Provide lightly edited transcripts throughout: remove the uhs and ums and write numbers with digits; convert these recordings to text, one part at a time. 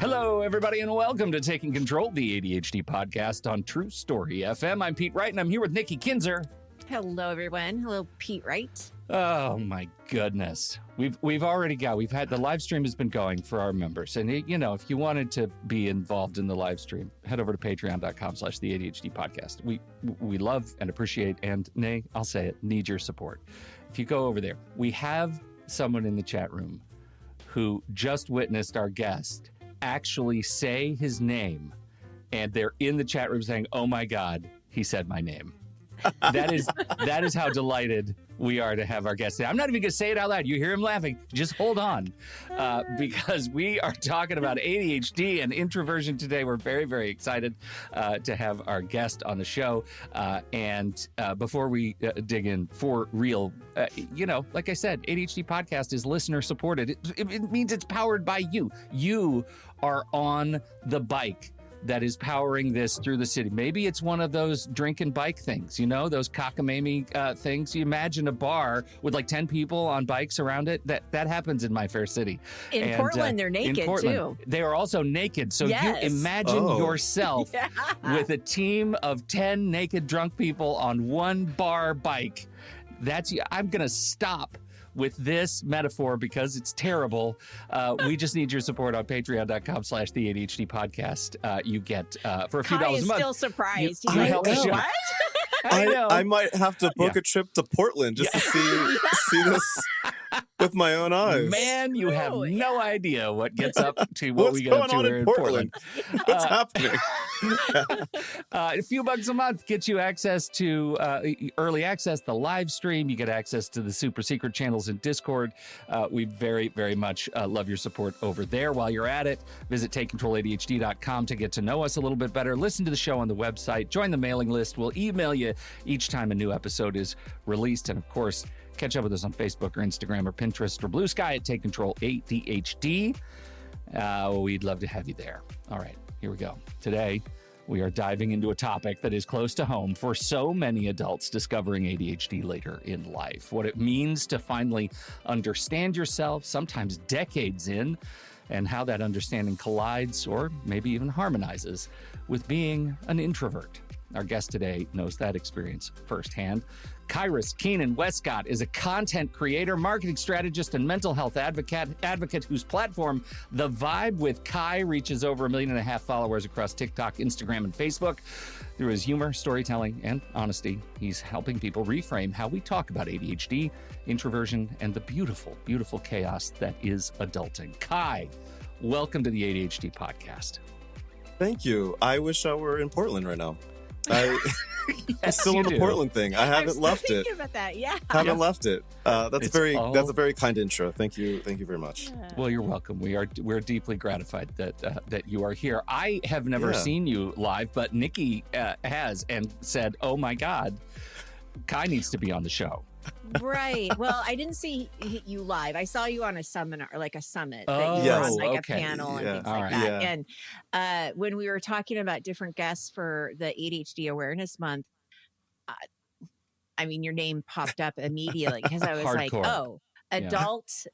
Hello, everybody, and welcome to Taking Control, the ADHD podcast on True Story FM. I'm Pete Wright, and I'm here with Nikki Kinzer. Hello, everyone. Hello, Pete Wright. Oh, my goodness. We've had the live stream has been going for our members. And, you know, if you wanted to be involved in the live stream, head over to patreon.com/the ADHD podcast. We love and appreciate and, nay, I'll say it, need your support. If you go over there, we have someone in the chat room who just witnessed our guest actually say his name, and they're in the chat room saying, "Oh my God, he said my name." That is how delighted we are to have our guest today. I'm not even going to say it out loud. You hear him laughing. Just hold on, because we are talking about ADHD and introversion today. We're very, very excited to have our guest on the show. And before we dig in for real, like I said, ADHD podcast is listener supported. It means it's powered by you. You are on the bike that is powering this through the city. Maybe it's one of those drink and bike things, those cockamamie things. You imagine a bar with like 10 people on bikes around it. That happens in my fair city. In Portland, they're naked too. They are also naked. So yes. You imagine yourself with a team of 10 naked drunk people on one bar bike. I'm going to stop with this metaphor because it's terrible. We just need your support on patreon.com/the ADHD podcast. You get for a few dollars a month. Still surprised. You help the show. What? I might have to book a trip to Portland just to see this with my own eyes. Man, you have no idea what gets up to what we get up to here in Portland. What's happening? A few bucks a month gets you access to early access, the live stream. You get access to the super secret channels in Discord. We very, very much love your support over there. While you're at it, visit takecontroladhd.com to get to know us a little bit better. Listen to the show on the website. Join the mailing list. We'll email you each time a new episode is released. And of course, catch up with us on Facebook or Instagram or Pinterest or Blue Sky at Take Control ADHD. We'd love to have you there. All right, here we go. Today, we are diving into a topic that is close to home for so many adults discovering ADHD later in life. What it means to finally understand yourself, sometimes decades in, and how that understanding collides or maybe even harmonizes with being an introvert. Our guest today knows that experience firsthand. Kyrus, Keenan, Wescott is a content creator, marketing strategist, and mental health advocate whose platform, The Vibe with Kai, reaches over 1.5 million followers across TikTok, Instagram, and Facebook. Through his humor, storytelling, and honesty, he's helping people reframe how we talk about ADHD, introversion, and the beautiful, beautiful chaos that is adulting. Kai, welcome to the ADHD podcast. Thank you. I wish I were in Portland right now. I'm Yes, still on the do. Portland thing. I haven't left it. Thinking about that, yeah. Haven't left it. That's It's a very kind intro. Thank you very much. Well, you're welcome. We're deeply gratified that you are here. I have never seen you live, but Nikki has and said, "Oh my God, Kai needs to be on the show." Right. Well, I didn't see you live. I saw you on a seminar, like a summit that Oh, you were on, like okay. a panel and Yeah. things All like right. that. Yeah. And when we were talking about different guests for the ADHD Awareness Month, your name popped up immediately because I was like, Hardcore. oh, adult,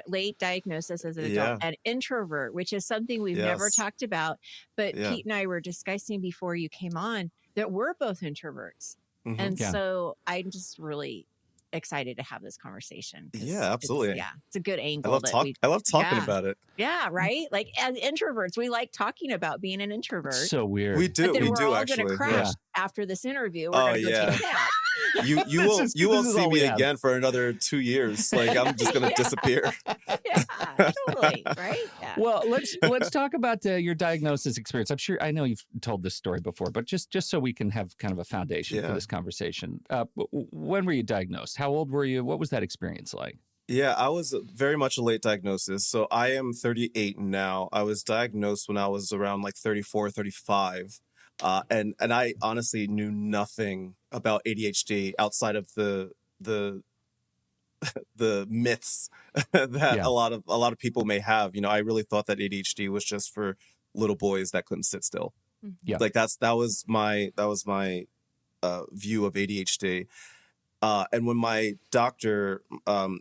late diagnosis as an adult, and introvert, which is something we've never Yes. talked about. But Yeah. Pete and I were discussing before you came on that we're both introverts. Mhm. And Yeah. so I'm just really excited to have this conversation. 'Cause Yeah, absolutely. it's a good I angle. love talking Yeah. about it. Yeah, right? Like as introverts, we like talking about being an introvert. So weird. We do. but then We we're do all actually. going to crash after this interview. We're Oh, going to go yeah. take a nap. You This won't is- you this won't is see all we me have. again for another 2 years. Like I'm just gonna disappear. Yeah, totally. Right? Yeah. Well, let's talk about your diagnosis experience. I know you've told this story before, but just so we can have kind of a foundation for Yeah. this conversation. When were you diagnosed? How old were you? What was that experience like? Yeah, I was very much a late diagnosis. So I am 38 now. I was diagnosed when I was around like 34, 35. And I honestly knew nothing about ADHD outside of the myths that a lot of people may have. I really thought that ADHD was just for little boys that couldn't sit still. Yeah. Like that was my view of ADHD. And when my doctor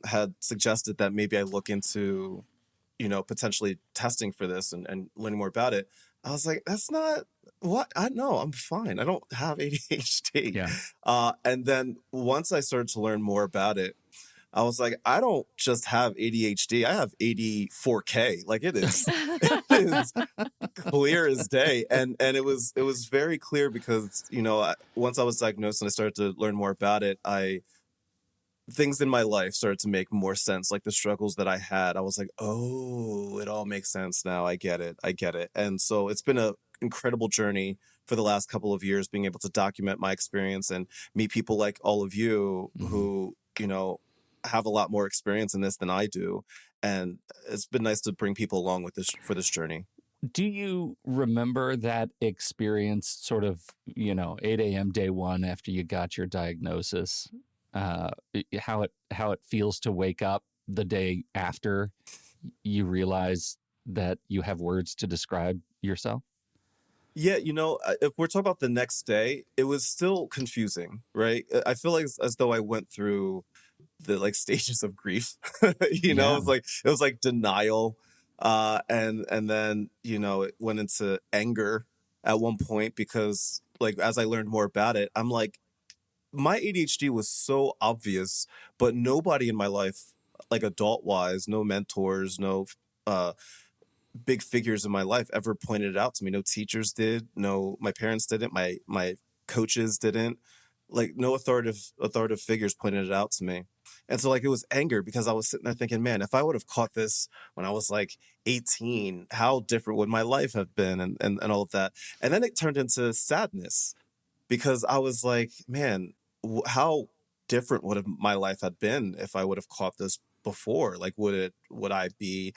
had suggested that maybe I look into potentially testing for this and learning more about it, I was like, that's not what I know. I'm fine. I don't have ADHD. Yeah. And then once I started to learn more about it, I was like, I don't just have ADHD. I have 84K. Like it is, it is clear as day. And it was very clear because, once I was diagnosed and I started to learn more about it, things in my life started to make more sense. Like the struggles that I had, I was like, oh, it all makes sense now. I get it. And so it's been a incredible journey for the last couple of years, being able to document my experience and meet people like all of you who, have a lot more experience in this than I do. And it's been nice to bring people along with this for this journey. Do you remember that experience sort of, 8 a.m. day one after you got your diagnosis? How it feels to wake up the day after you realize that you have words to describe yourself? Yeah, if we're talking about the next day, it was still confusing, right? I feel like as though I went through the like stages of grief. It was like denial, and then it went into anger at one point because like as I learned more about it, I'm like, my ADHD was so obvious, but nobody in my life, like adult wise, no mentors, no uh big figures in my life ever pointed it out to me. No teachers did. No, my parents didn't. My coaches didn't. Like no authoritative figures pointed it out to me. And so like it was anger because I was sitting there thinking, man, if I would have caught this when I was like 18, how different would my life have been and all of that. And then it turned into sadness because I was like, man, how different would have my life had been if I would have caught this before? Like would I be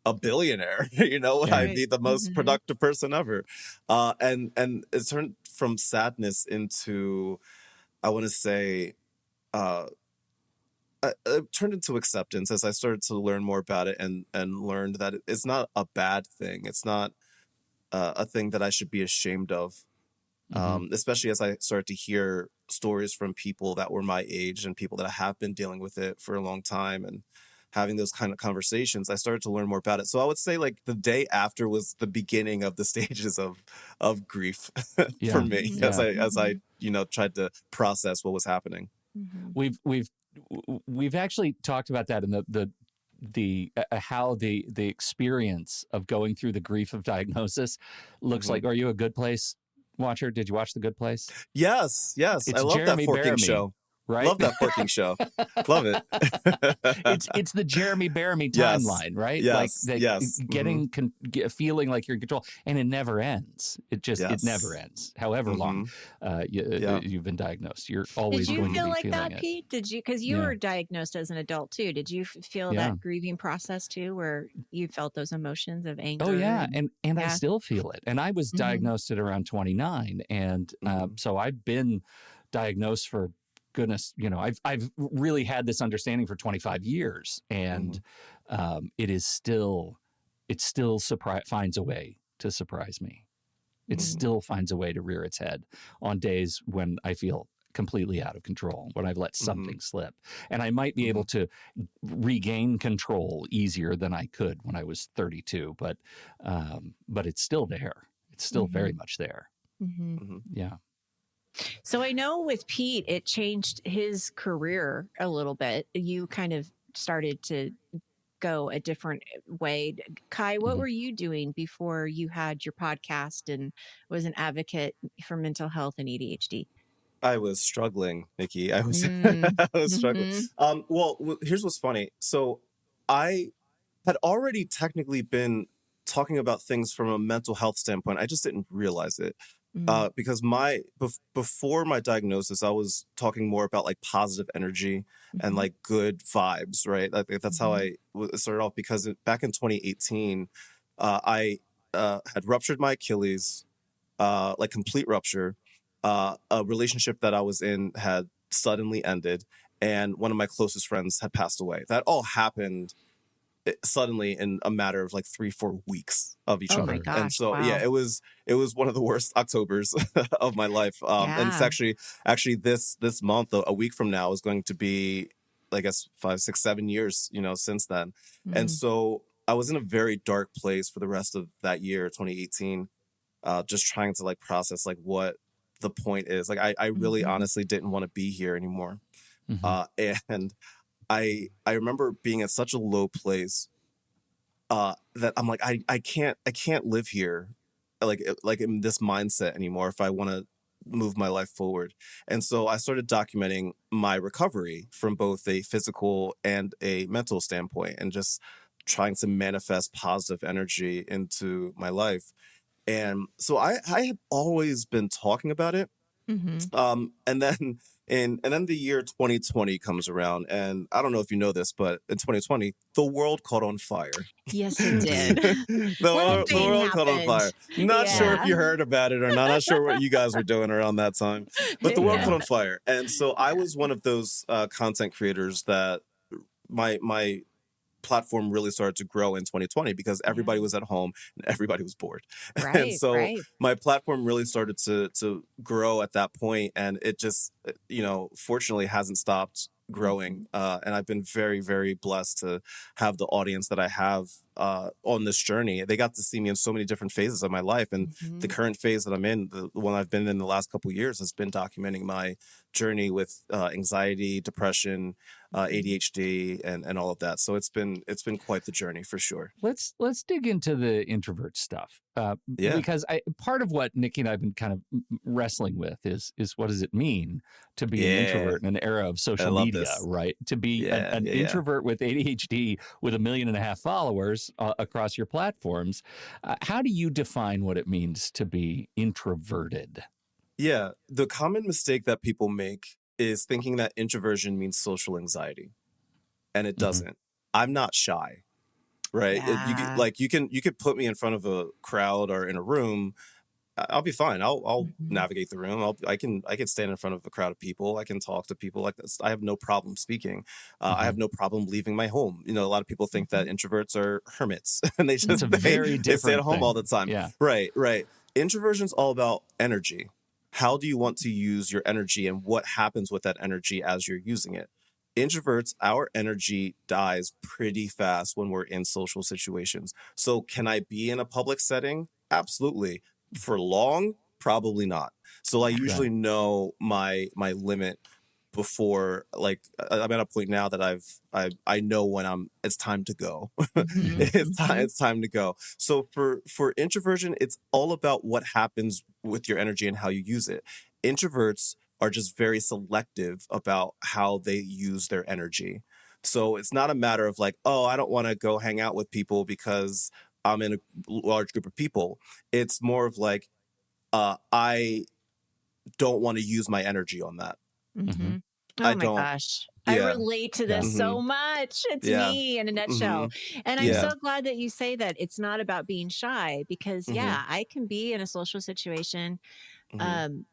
a billionaire? Would I be the most productive person ever? And it turned from sadness into, I want to say, it turned into acceptance as I started to learn more about it and learned that it's not a bad thing. It's not a thing that I should be ashamed of. Especially as I started to hear stories from people that were my age and people that have been dealing with it for a long time and having those kind of conversations, I started to learn more about it. So I would say like the day after was the beginning of the stages of grief for me as I tried to process what was happening. We've actually talked about that in the how the experience of going through the grief of diagnosis looks like. Are you a Good Place watcher? Did you watch The Good Place? Yes. It's I love Jeremy that forking Bearimy, show. right? Love that forking show. Love it. It's the Jeremy Bearimy timeline, right? Yes. Like Yes. getting feeling like you're in control, and it never ends. It never ends. However long you've been diagnosed, you're always going to be feeling it. Did you feel like that, Pete? Did you? Because you were diagnosed as an adult too. Did you feel that grieving process too, where you felt those emotions of anger? Oh yeah, and I still feel it. And I was diagnosed at around 29, and so I've been diagnosed for, goodness, I've really had this understanding for 25 years, and it still finds a way to surprise me. It still finds a way to rear its head on days when I feel completely out of control, when I've let something slip. And I might be able to regain control easier than I could when I was 32, but it's still there. It's still very much there. Yeah. So I know with Pete, it changed his career a little bit. You kind of started to go a different way. Kai, what were you doing before you had your podcast and was an advocate for mental health and ADHD? I was struggling, Nikki. I was I was struggling. Well, here's what's funny. So I had already technically been talking about things from a mental health standpoint. I just didn't realize it. Because before my diagnosis, I was talking more about like positive energy and like good vibes, right? That's how I started off. Because back in 2018, I had ruptured my Achilles, like complete rupture. A relationship that I was in had suddenly ended, and one of my closest friends had passed away. That all happened suddenly in a matter of like 3-4 weeks of each other. Gosh, and so it was one of the worst Octobers of my life. And it's actually this month, a week from now, is going to be, I guess, 5, 6, 7 years since then. And so I was in a very dark place for the rest of that year, 2018, just trying to like process like what the point is. Like I really Mhm. honestly didn't want to be here anymore. Mhm. And I remember being at such a low place that I'm like, I can't live here like in this mindset anymore if I want to move my life forward. And so I started documenting my recovery from both a physical and a mental standpoint, and just trying to manifest positive energy into my life. And so I had always been talking about it. Mhm. And then and then the year 2020 comes around, and I don't know if you know this, but in 2020, the world caught on fire. Yes, it did. What a The thing world caught on fire. happened. Not sure if Yeah. you heard about it or not. Not sure what you guys were doing around that time, but the world Yeah. caught on fire. And so I was one of those content creators that my platform really started to grow in 2020 because everybody Yeah. was at home and everybody was bored. And Right, so right. my platform really started to grow at that point, and it just fortunately hasn't stopped growing. Mhm. And I've been very, very blessed to have the audience that I have on this journey. They got to see me in so many different phases of my life, and the Mhm. current phase that I'm in, the one I've been in the last couple of years, has been documenting my journey with anxiety, depression, Mhm. ADHD, and all of that. So it's been quite the journey for sure. Let's dig into the introvert stuff Yeah, because I part of what Nikki and I've been kind of wrestling with is what does it mean to be an yeah, introvert in an era of I social love media, this. right? To be Yeah, an yeah, yeah, introvert with ADHD with 1.5 million followers across your platforms. How do you define what it means to be introverted? yeah. The common mistake that people make is thinking that introversion means social anxiety, and it Hmm. doesn't. I'm not shy, right? Yeah. You could put me in front of a crowd or in a room. I'll be fine. I'll Mhm. navigate the room. I can stand in front of a crowd of people. I can talk to people like this. I have no problem speaking. I Hmm. have no problem leaving my home. A lot of people think that Mhm. introverts are hermits and they That's just a Mhm. very they stay at different home all thing. the time. Yeah. Right, right. Introversion's all about energy. How do you want to use your energy, and what happens with that energy as you're using it? Introverts, our energy dies pretty fast when we're in social situations. So, can I be in a public setting? Absolutely. For long, probably not. So I Yeah. usually Right. know my limit before, like I'm at a point now that I know when it's time to go. Mhm. Mhm. It's time to go. So for introversion, it's all about what happens with your energy and how you use it. Introverts are just very selective about how they use their energy. So it's not a matter of like, oh, I don't want to go hang out with people because I'm in a large group of people. It's more of like, I don't want to use my energy on that. Hmm. Mhm. I Oh my don't. gosh. I Yeah. relate to Yeah. this Mm-hmm. so much. It's Yeah. me in a Mm-hmm. nutshell. And I'm Yeah. so glad that you say that it's not about being shy because Mm-hmm. yeah, I can be in a social situation. Mm-hmm. Um,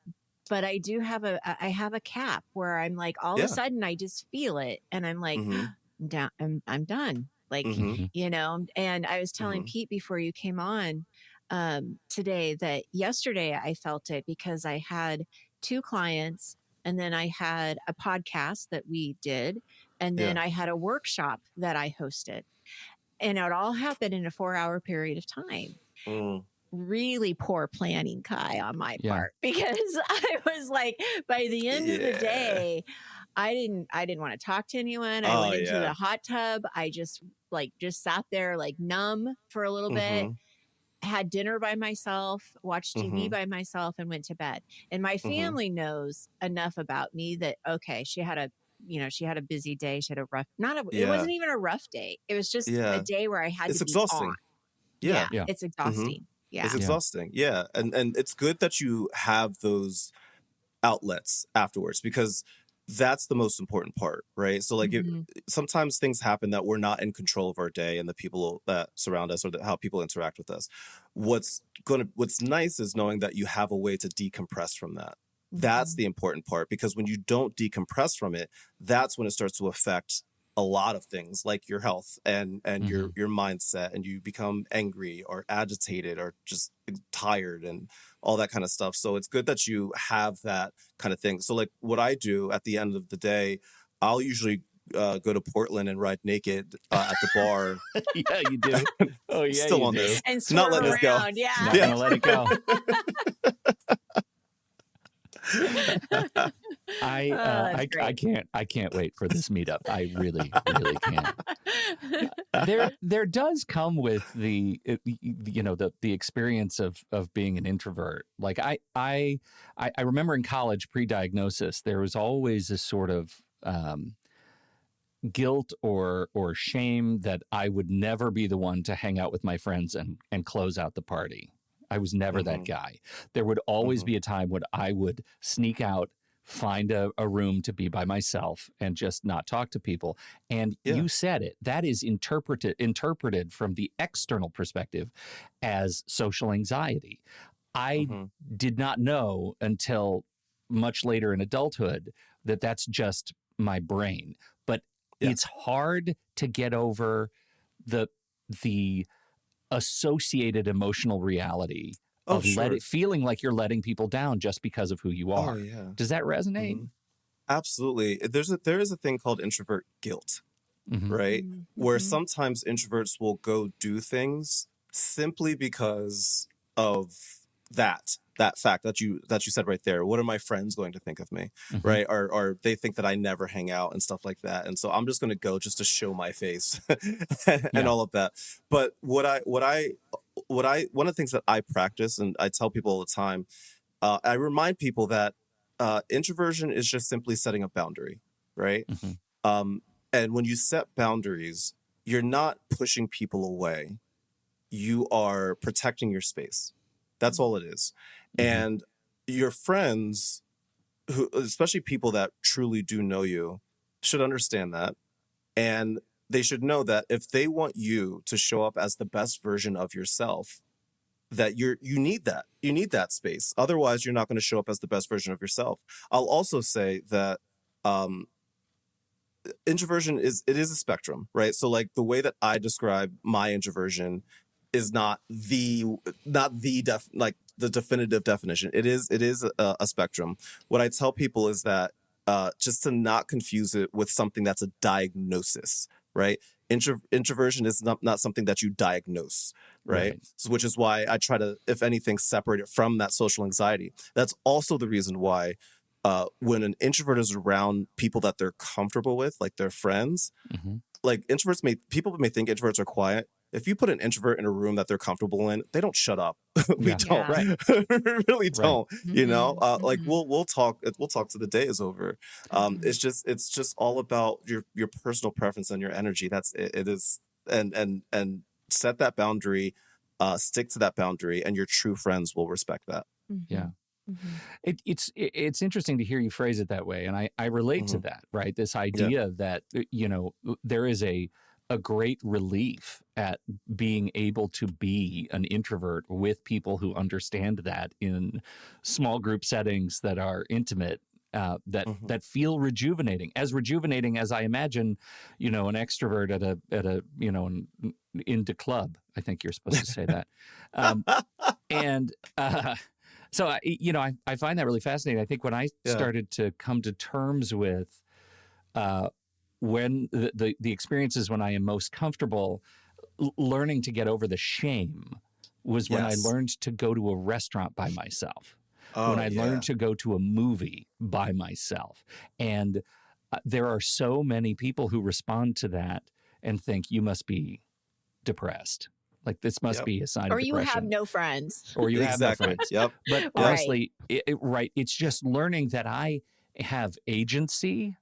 but I do have I have a cap where I'm like all of a Yeah. sudden I just feel it and I'm like Mm-hmm. down I'm done. Like, Mm-hmm. Hmm. and I was telling Mm-hmm. Pete before you came on today that yesterday I felt it because I had two clients and then I had a podcast that we did and Yeah. then I had a workshop that I hosted. And it all happened in a 4-hour period of time. Mm. Really poor planning, Kai, on my Yeah. part because I was like, by the end of the Yeah. day, I didn't want to talk to anyone. I Oh went into yeah. the hot tub. I just sat there like numb for a little bit, Mm-hmm. had dinner by myself, watched TV Mm-hmm. by myself, and went to bed. And my Mm-hmm. family knows enough about me that okay, she had a busy day. She had a rough, not a, it Yeah. wasn't even a rough day. It was just a Yeah. day where I had to It's be on. exhausting. Yeah, Yeah. Yeah. it's Mm-hmm. exhausting. It's Yeah. Yeah. exhausting. Yeah. And it's good that you have those outlets afterwards, because that's the most important part, right? So like Hmm. sometimes things happen that we're not in control of our day and the people that surround us, or how people interact with us. What's nice is knowing that you have a way to decompress from that. That's Hmm. the important part, because when you don't decompress from it, that's when it starts to affect a lot of things like your health and Hmm. your mindset, and you become angry or agitated or just tired and all that kind of stuff. So it's good that you have that kind of thing. So like what I do at the end of the day, I'll usually go to Portland and ride naked at the bar. Yeah, you do. Oh, yeah, Still you on do. this. And Not swerve letting this go. around. Yeah. Not gonna let it go. I can't wait for this meetup. I really can't. There does come with the experience of being an introvert. Like I remember in college pre-diagnosis, there was always this sort of guilt or shame that I would never be the one to hang out with my friends and close out the party. I was never that guy. There would always be a time when I would sneak out, find a room to be by myself and just not talk to people. And you said it. That is interpreted from the external perspective as social anxiety. I did not know until much later in adulthood that that's just my brain. But it's hard to get over the associated emotional reality of feeling like you're letting people down just because of who you are. Oh, yeah. Does that resonate? Absolutely. There is a thing called introvert guilt, right? Where sometimes introverts will go do things simply because of that fact that you said right there. What are my friends going to think of me, right? Or they think that I never hang out and stuff like that, and so I'm just going to go just to show my face and all of that. But one of the things that I practice and I tell people all the time, I remind people that introversion is just simply setting a boundary, right? And when you set boundaries, you're not pushing people away. You are protecting your space. That's all it is. And your friends, who, especially people that truly do know you, should understand that. And they should know that if they want you to show up as the best version of yourself, that you need that space. Otherwise, you're not going to show up as the best version of yourself. I'll also say that introversion is a spectrum, right? So like the way that I describe my introversion is not the definitive definition. It is a spectrum. What I tell people is that just to not confuse it with something that's a diagnosis, right? Introversion is not something that you diagnose, right? So, which is why I try to, if anything, separate it from that social anxiety. That's also the reason why when an introvert is around people that they're comfortable with, like their friends, like people may think introverts are quiet. If you put an introvert in a room that they're comfortable in, they don't shut up. We don't, we really don't. You know, like we'll talk till the day is over. It's just all about your personal preference and your energy. That's it. It is, and set that boundary, stick to that boundary, and your true friends will respect that. Yeah. It's interesting to hear you phrase it that way, and I relate to that, right? This idea that there is a great relief at being able to be an introvert with people who understand that in small group settings that are intimate, that feel rejuvenating as I imagine, an extrovert at a an into club. I think you're supposed to say that, and. So, I find that really fascinating. I think when I started to come to terms with when the experiences when I am most comfortable, learning to get over the shame was when I learned to go to a restaurant by myself, when I learned to go to a movie by myself. And there are so many people who respond to that and think you must be depressed. Like this must be a sign of depression. Or you have no friends. Or you have no friends. But honestly, Right. It's just learning that I have agency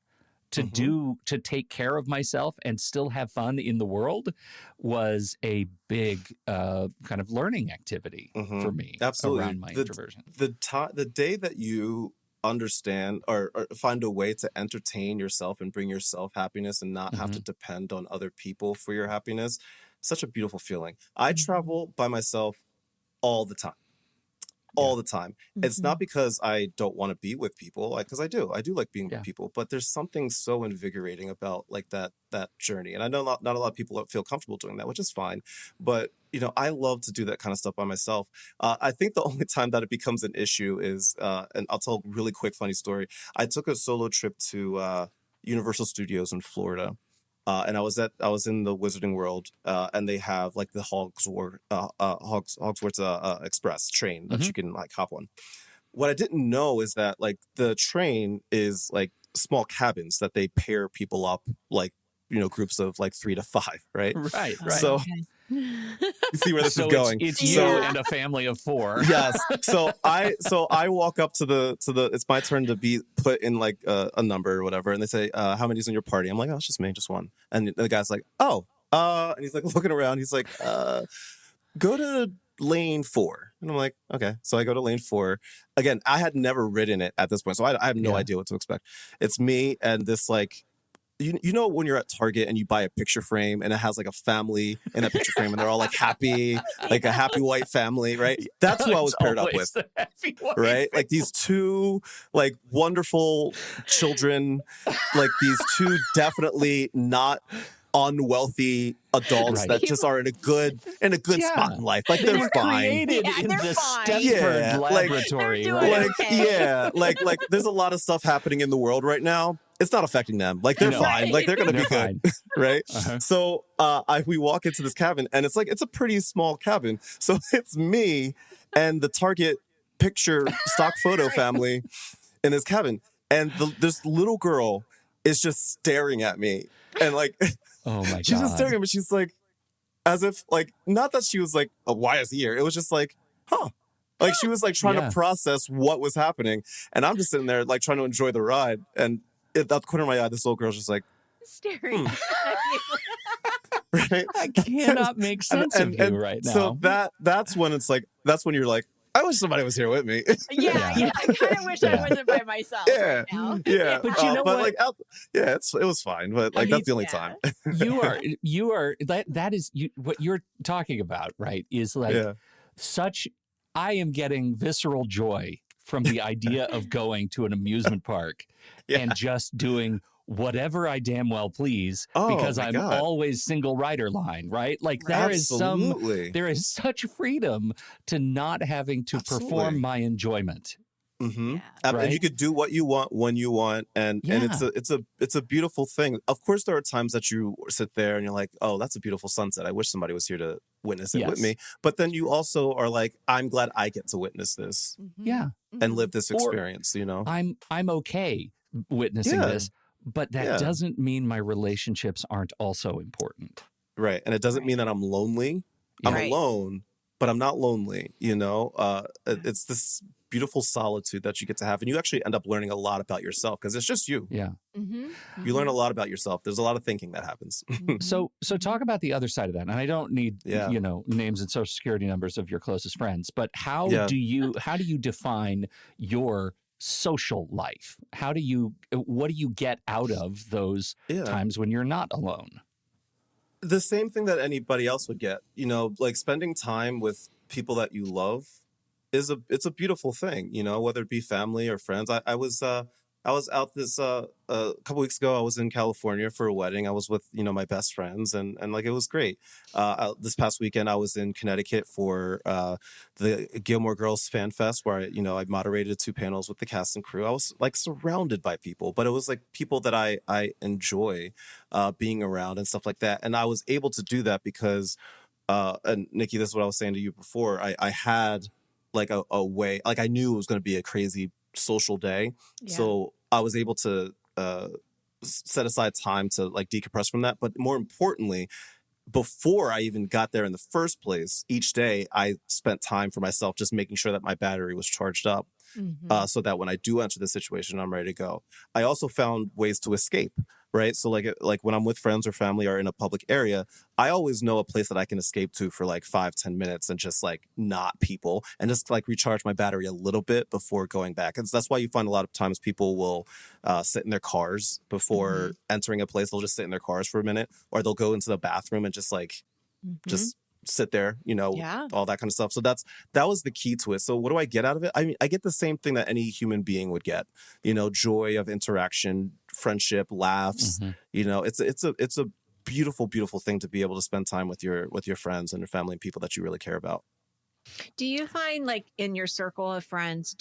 to take care of myself and still have fun in the world was a big kind of learning activity for me. Absolutely. Around my introversion. The day that you understand or find a way to entertain yourself and bring yourself happiness and not have to depend on other people for your happiness, such a beautiful feeling. I travel by myself all the time. The time. It's not because I don't want to be with people, because I do like being with people, but there's something so invigorating about like that journey. And I know not a lot of people feel comfortable doing that, which is fine. But I love to do that kind of stuff by myself. I think the only time that it becomes an issue is, and I'll tell a really quick funny story. I took a solo trip to Universal Studios in Florida. And I was in the Wizarding World, and they have like the Hogwarts Express train that you can like hop on. What I didn't know is that like the train is like small cabins that they pair people up, like, groups of like 3 to 5, right? Right. So you see where this is going. It's you and a family of 4. Yes. So I walk up to the it's my turn to be put in like a number or whatever, and they say, how many's in your party? I'm like, oh, it's just me, just one. And the guy's like, oh, and he's like looking around. He's like, go to lane 4. And I'm like, okay. So I go to lane 4. Again, I had never ridden it at this point, so I have no idea what to expect. It's me and this like, you know when you're at Target and you buy a picture frame and it has like a family in that picture frame and they're all like happy, like a happy white family, right? That's who I was paired up with, right? Like these 2 like wonderful children, like these 2 definitely not unwealthy adults that just are in a good spot in life. Like they're fine. Created in the Stanford laboratory, like like there's a lot of stuff happening in the world right now. It's not affecting them. Like they're fine. Like they're gonna be good, right? So we walk into this cabin, and it's a pretty small cabin. So it's me and the Target picture stock photo family in this cabin, and this little girl is just staring at me, and like, oh my god, she's just staring at me. She's like, as if like, not that she was like, oh, why is he here? It was just like, huh. Like she was like trying to process what was happening, and I'm just sitting there like trying to enjoy the ride, and at the corner of my eye, this little girl's just like staring at you. Right? I cannot make sense of you right now. So that's when it's like, that's when you're like, I wish somebody was here with me. Yeah. I kind of wish I wasn't by myself. Yeah, right now. yeah. But you know but what? Like, it was fine. But like, that's the only time. you are that is what you're talking about, right? Is like such. I am getting visceral joy from the idea of going to an amusement park and just doing whatever I damn well please, because I'm always single rider line, right? Like there is such freedom to not having to perform my enjoyment. Mm-hmm. And you could do what you want when you want, and it's a beautiful thing. Of course, there are times that you sit there and you're like, oh, that's a beautiful sunset. I wish somebody was here to witness it with me. But then you also are like, I'm glad I get to witness this, and live this experience. I'm okay witnessing this, but that doesn't mean my relationships aren't also important, right? And it doesn't mean that I'm lonely. I'm alone, but I'm not lonely. It's this beautiful solitude that you get to have, and you actually end up learning a lot about yourself because it's just you. You learn a lot about yourself. There's a lot of thinking that happens. So talk about the other side of that, and I don't need names and social security numbers of your closest friends, but how do you define your social life? What do you get out of those times when you're not alone? The same thing that anybody else would get, like spending time with people that you love it's a beautiful thing, whether it be family or friends. I was out this a couple weeks ago. I was in California for a wedding. I was with my best friends, and like it was great. This past weekend I was in Connecticut for the Gilmore Girls Fan Fest, where I moderated 2 panels with the cast and crew. I was like surrounded by people, but it was like people that I enjoy being around and stuff like that. And I was able to do that because and Nikki, this is what I was saying to you before. I had like a way, like I knew it was going to be a crazy social day. So I was able to set aside time to like decompress from that. But more importantly, before I even got there in the first place, each day I spent time for myself, just making sure that my battery was charged up. So that when I do enter the situation, I'm ready to go. I also found ways to escape, right? So like when I'm with friends or family or in a public area, I always know a place that I can escape to for like 5-10 minutes and just like not people, and just like recharge my battery a little bit before going back. And that's why you find a lot of times people will sit in their cars before entering a place. They'll just sit in their cars for a minute, or they'll go into the bathroom and just like just sit there, all that kind of stuff. So that was the key to it. So what do I get out of it? I mean, I get the same thing that any human being would get, joy of interaction, friendship, laughs. It's a beautiful, beautiful thing to be able to spend time with your friends and your family and people that you really care about. Do you find like in your circle of friends,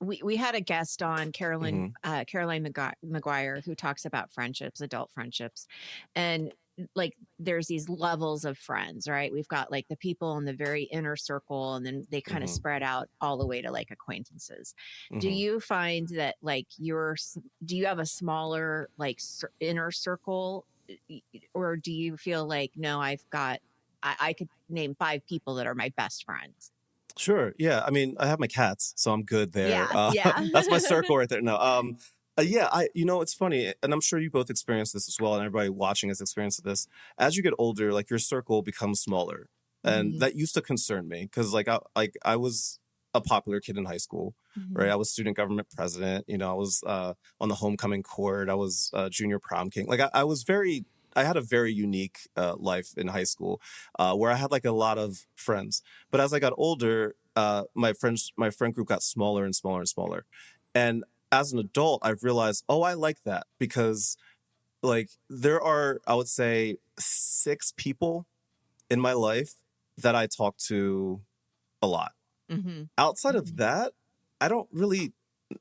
we had a guest on, Caroline Mhm. McGuire, who talks about friendships, adult friendships, and like there's these levels of friends, right? We've got like the people in the very inner circle, and then they kind of Mhm. spread out all the way to like acquaintances. Do Mhm. you find that like do you have a smaller like inner circle, or do you feel like, no, I could name 5 people that are my best friends? Sure. Yeah. I mean, I have my cats, so I'm good there. Yeah, yeah. That's my circle right there. No. Yeah. It's funny, and I'm sure you both experienced this as well, and everybody watching has experienced this. As you get older, like your circle becomes smaller, and Mhm, that used to concern me because, I was a popular kid in high school, right? mhm. I was student government president. I was on the homecoming court. I was junior prom king. I had a very unique life in high school, where I had like a lot of friends. But as I got older, my friend group got smaller and smaller and smaller. And as an adult, I've realized, oh, I like that because like there are, I would say, 6 people in my life that I talk to a lot. Mhm. Outside of Mhm. that, I don't really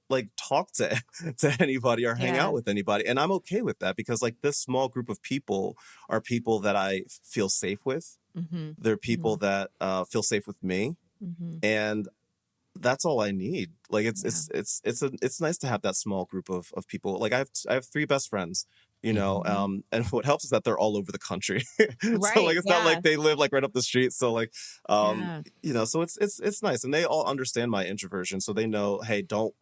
like talk to to anybody or hang Yeah. out with anybody, and I'm okay with that because like this small group of people are people that I feel safe with. Mhm. They're people Mhm. that feel safe with me, Mhm. and that's all I need. Like Yeah. it's nice to have that small group of people. Like I have 3 best friends, Mhm. and what helps is that they're all over the country. So like Right. it's not Yeah. like they live like right up the street. So like Yeah. so it's nice, and they all understand my introversion, so they know, hey, don't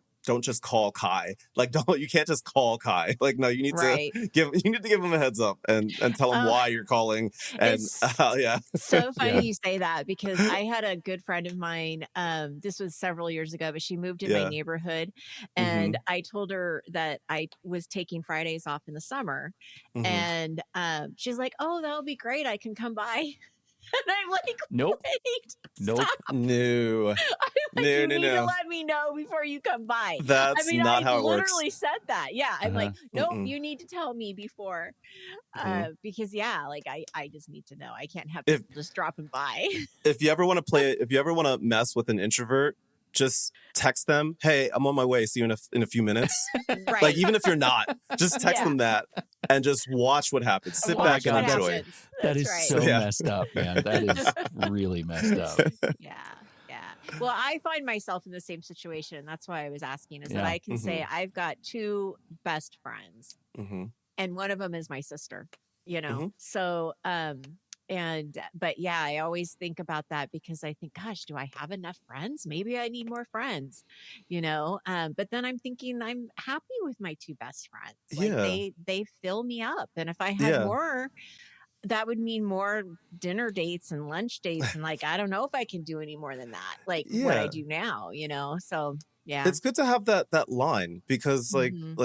just call Kai. Like don't you can't just call Kai. Like no, Right. you need to give him a heads up and tell him Oh, why you're calling and it's yeah. so funny Yeah. you say that, because I had a good friend of mine. This was several years ago, but she moved in my Yeah. neighborhood, and Mhm. I told her that I was taking Fridays off in the summer, Mhm. and she's like, "Oh, that'll be great. I can come by." And I'm like, Nope. "Wait, Nope. stop." No. I'm like, No, you no, need to no. let me know before you come by. I That's mean, not I how it works. literally said that. Yeah. I'm Uh-huh. like, nope, Mm-mm. you need to tell me before. Mhm. Because yeah, like I just need to know. I can't have If people just dropping by. if you ever want to mess with an introvert, just text them, "Hey, I'm on my way. See you in a few minutes." Like Right. even if you're not, just text Yeah. them that and just watch what happens. Sit Oh my back Watch and what God, enjoy. happens. that That's is right. So so yeah. messed up, man. That is really messed up. Yeah. Yeah. Well, I find myself in the same situation. That's why I was asking, is that Yeah. I can say Mhm. I've got 2 best friends, Mhm. and one of them is my sister, Mhm. so but yeah, I always think about that, because I think, gosh, do I have enough friends? Maybe I need more friends, but then I'm thinking I'm happy with my 2 best friends. Like Yeah. they fill me up, and if I had Yeah. more, that would mean more dinner dates and lunch dates, and like I don't know if I can do any more than that, like what I Yeah. do now, so yeah. It's good to have that line because Hmm.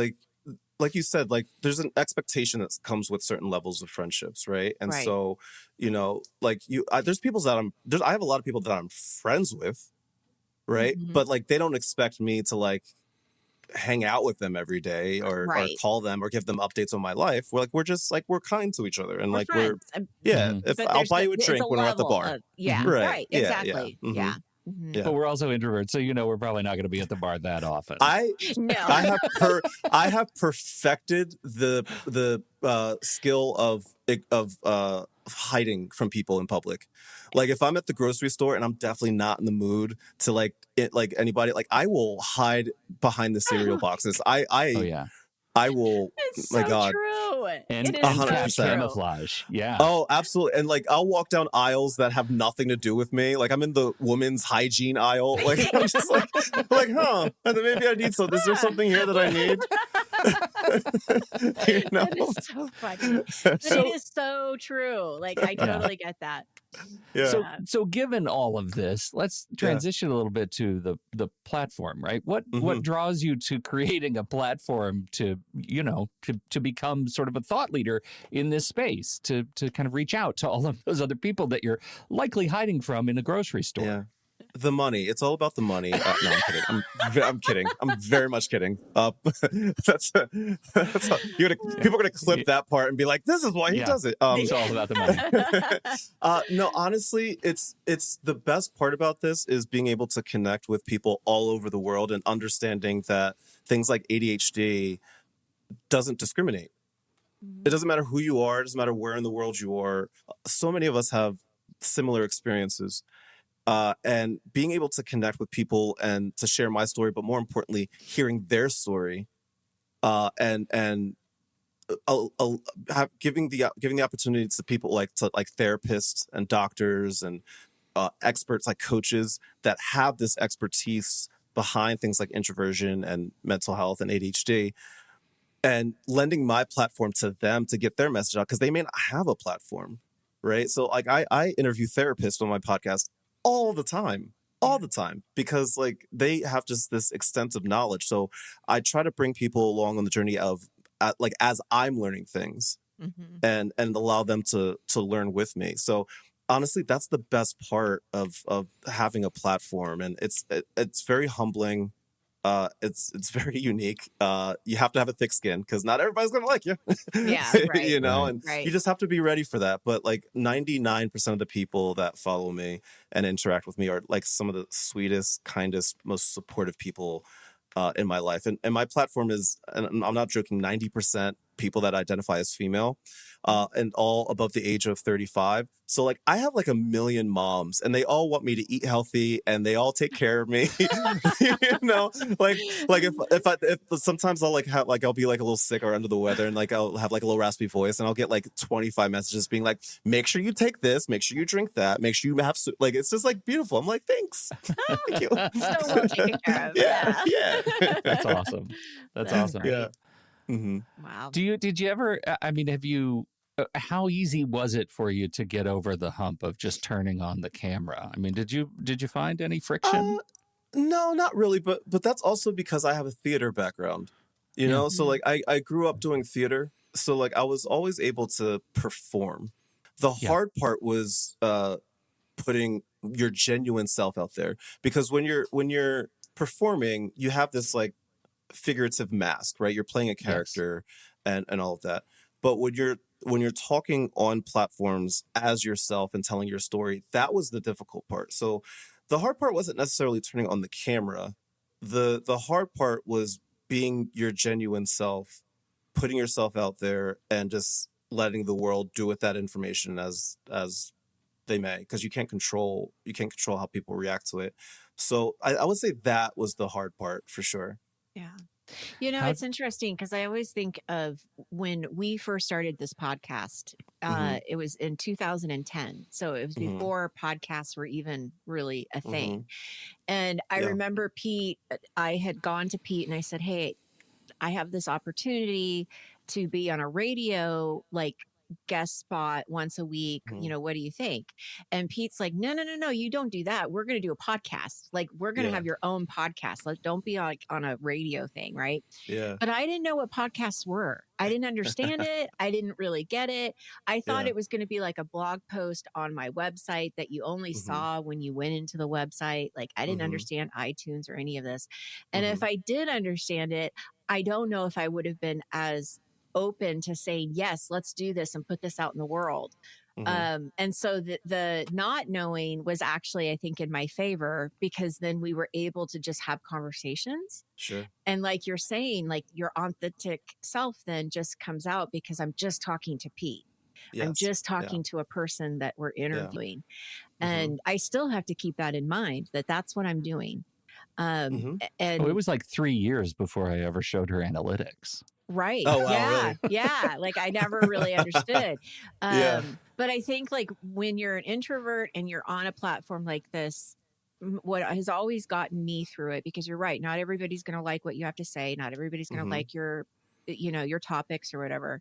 like you said, like there's an expectation that comes with certain levels of friendships, right? And Right. so, I have a lot of people that I'm friends with, right? Hmm. But like they don't expect me to like hang out with them every day or Right. call them or give them updates on my life. We're kind to each other and We're like friends. yeah, Hmm. if But I'll buy you a it's a drink when we're at the level bar. of, yeah, Hmm. Right. right, Yeah, yeah. exactly, Hmm. yeah. Hmm. But Yeah. we're also introverts, so we're probably not going to be at the bar that often. I No. I have I have perfected the skill of hiding from people in public. Like if I'm at the grocery store and I'm definitely not in the mood to like anybody, like I will hide behind the cereal boxes. Oh yeah, I will. It's My so God, true. It and is and so 100%. true. camouflage. Yeah. Oh, absolutely. And like I'll walk down aisles that have nothing to do with me. Like I'm in the women's hygiene aisle. Like I'm just like, huh? And then maybe I need something. Is there something here that I need? you know? That is so funny. But it So is so true. Like I yeah. totally get that. Yeah. So Yeah. so given all of this, let's Yeah. transition a little bit to the platform, right? What Hmm. draws you to creating a platform to to become sort of a thought leader in this space, to kind of reach out to all of those other people that you're likely hiding from in a grocery Yeah. store? The money. It's all about the money. No, I'm kidding. I'm kidding. I'm very much kidding. People are gonna clip that part and be like, "This is why he does it." It's all about the money. No, honestly, it's the best part about this is being able to connect with people all over the world and understanding that things like ADHD doesn't discriminate. It doesn't matter who you are. It doesn't matter where in the world you are. So many of us have similar experiences. And being able to connect with people and to share my story, but more importantly, hearing their story, and giving the opportunity to people like therapists and doctors and experts like coaches that have this expertise behind things like introversion and mental health and ADHD, and lending my platform to them to get their message out because they may not have a platform, right? So like I interview therapists on my podcast all the time because like they have just this extensive knowledge. So I try to bring people along on the journey of like as I'm learning things and allow them to learn with me. So honestly, that's the best part of having a platform, and it's very humbling. It's very unique. You have to have a thick skin because not everybody's gonna like you. Yeah, right. You know, Right. and Right. you just have to be ready for that. But like 99% of the people that follow me and interact with me are like some of the sweetest, kindest, most supportive people in my life. And my platform is, and I'm not joking, 90% people that identify as female, and all above the age of 35. So like I have like a million moms and they all want me to eat healthy and they all take care of me. You know, like if sometimes I'll like have like I'll be like a little sick or under the weather and like I'll have like a little raspy voice and I'll get like 25 messages being like, make sure you take this, make sure you drink that, make sure you have like it's just like beautiful. I'm like, thanks. Thank you. So well taken care of. Yeah. That's awesome. That's awesome. Great. Yeah. Mm-hmm. Wow. Did you ever, I mean, have you, how easy was it for you to get over the hump of just turning on the camera? I mean, did you find any friction? No, not really, but that's also because I have a theater background, you know? So like I grew up doing theater, so like I was always able to perform. The hard part was putting your genuine self out there, because when you're performing, you have this like figurative mask, right? You're playing a character and all of that. But when you're talking on platforms as yourself and telling your story, that was the difficult part. So the hard part wasn't necessarily turning on the camera. The hard part was being your genuine self, putting yourself out there and just letting the world do with that information as they may, because you can't control how people react to it. So I would say that was the hard part for sure. Yeah. You know, it's interesting because I always think of when we first started this podcast, it was in 2010. So it was before podcasts were even really a thing. And I remember Pete, I had gone to Pete and I said, hey, I have this opportunity to be on a radio, like guest spot once a week. You know, what do you think? And Pete's like, no, you don't do that. We're going to do a podcast. Like, we're going to have your own podcast. Like, don't be like on a radio thing. Right. Yeah. But I didn't know what podcasts were. I didn't understand it. I didn't really get it. I thought it was going to be like a blog post on my website that you only saw when you went into the website. Like, I didn't understand iTunes or any of this. And if I did understand it, I don't know if I would have been as open to saying, yes, let's do this and put this out in the world. And so the not knowing was actually, I think, in my favor, because then we were able to just have conversations. Sure. And like you're saying, like your authentic self then just comes out because I'm just talking to Pete. Yes. I'm just talking to a person that we're interviewing. And I still have to keep that in mind, that that's what I'm doing. And it was like 3 years before I ever showed her analytics. Right. Oh, wow, yeah. really? Yeah. Like I never really understood. But I think like when you're an introvert and you're on a platform like this, what has always gotten me through it, because you're right, not everybody's going to like what you have to say. Not everybody's going to like your, you know, your topics or whatever,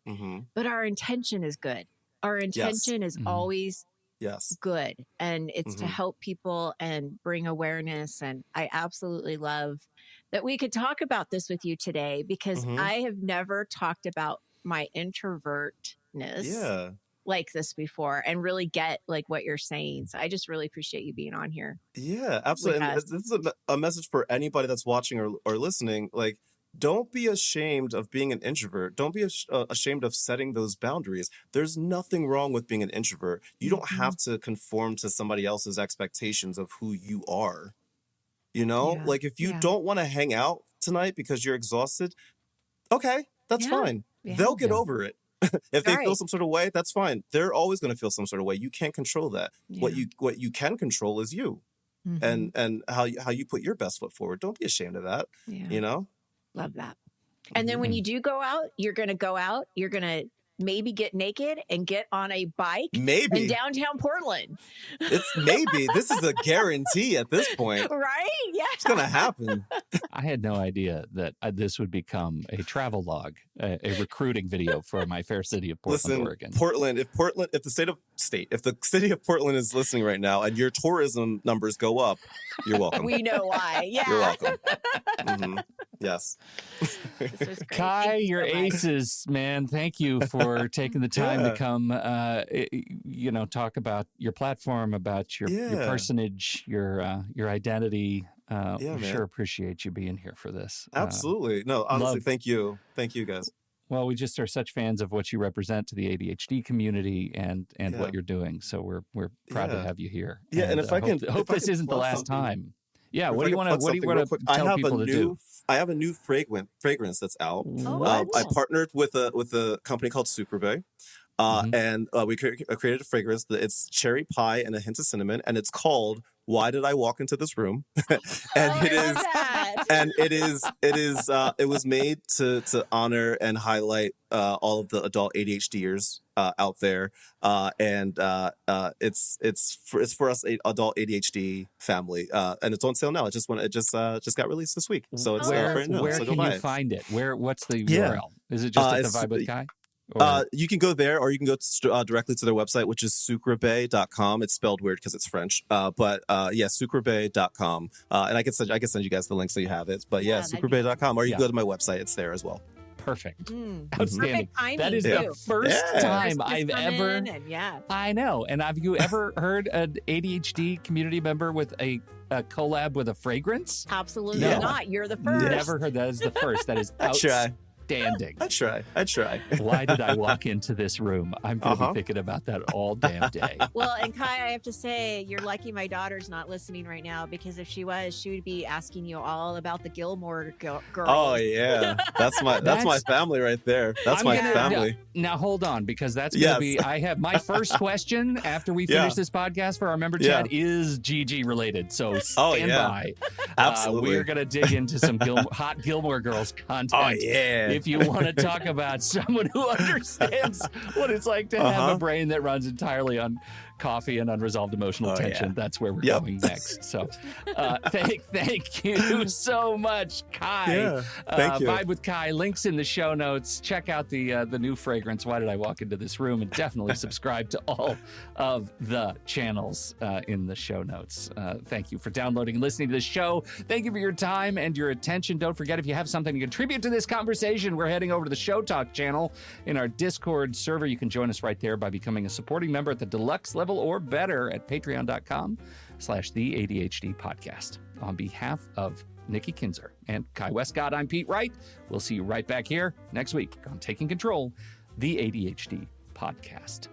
but our intention is good. Our intention is always good. And it's to help people and bring awareness. And I absolutely love that we could talk about this with you today, because I have never talked about my introvertness like this before and really get like what you're saying. So I just really appreciate you being on here. Yeah, absolutely. And this is a message for anybody that's watching or listening. Like, don't be ashamed of being an introvert. Don't be ashamed of setting those boundaries. There's nothing wrong with being an introvert. You don't have to conform to somebody else's expectations of who you are. You know, like if you don't want to hang out tonight because you're exhausted, okay, that's fine. They'll get over it. If they feel some sort of way, that's fine. They're always going to feel some sort of way. You can't control that. What you can control is you, and how you put your best foot forward. Don't be ashamed of that. You know. Love that. And then when you do go out, you're going to go out. You're going to maybe get naked and get on a bike in downtown Portland. This is a guarantee at this point. Right? Yeah. It's going to happen. I had no idea that this would become a travel log, a recruiting video for my fair city of Portland, Oregon. If the city of Portland is listening right now and your tourism numbers go up, you're welcome. We know why. Yeah. You're welcome. Yes. Kai, you're aces, man. Thank you for taking the time to come, talk about your platform, about your personage, your identity. We sure appreciate you being here for this. Absolutely. No, honestly, thank you. Thank you, guys. Well, we just are such fans of what you represent to the ADHD community and what you're doing. So we're proud to have you here. Yeah, and if I can hope this isn't the last time. Yeah, what do you want to tell people to do? I have a new fragrance that's out. I partnered with a company called Sucreabeille. And we created a fragrance. It's cherry pie and a hint of cinnamon, and it's called "Why Did I Walk Into This Room?" It was made to honor and highlight all of the adult ADHDers out there, and it's for us adult ADHD family, and it's on sale now. It just got released this week, so it's right now. Where can you find it? What's the URL? Is it just at the Vibe with Kai? You can go there, or you can go directly to their website, which is sucreabeille.com. It's spelled weird because it's French. Sucreabeille.com. And I can send you guys the link so you have it. But sucreabeille.com, or you can go to my website. It's there as well. Perfect. Outstanding. That is the first time I've ever. I know. And have you ever heard an ADHD community member with a collab with a fragrance? Absolutely not. You're the first. Never heard that as the first. That is outstanding. I try. Why did I walk into this room? I'm going to be thinking about that all damn day. Well, and Kai, I have to say, you're lucky my daughter's not listening right now, because if she was, she would be asking you all about the Gilmore Girls. Oh yeah, that's my family right there. That's my family. Now hold on, because that's going to be. I have my first question after we finish this podcast for our member chat is GG related. So stand by. Absolutely, we're going to dig into some hot Gilmore Girls content. Oh yeah. If you want to talk about someone who understands what it's like to have a brain that runs entirely on coffee and unresolved emotional tension, that's where we're going next. So thank you so much, Kai. Thank you. Vibe with Kai, links in the show notes. Check out the new fragrance, Why Did I Walk Into This Room? And definitely subscribe to all of the channels in the show notes. Thank you for downloading and listening to the show. Thank you for your time and your attention. Don't forget, if you have something to contribute to this conversation, we're heading over to the Show Talk channel in our Discord server. You can join us right there by becoming a supporting member at the deluxe level or better at patreon.com/the ADHD podcast. On behalf of Nikki Kinzer and Kai Wescott, I'm Pete Wright. We'll see you right back here next week on Taking Control, the ADHD podcast.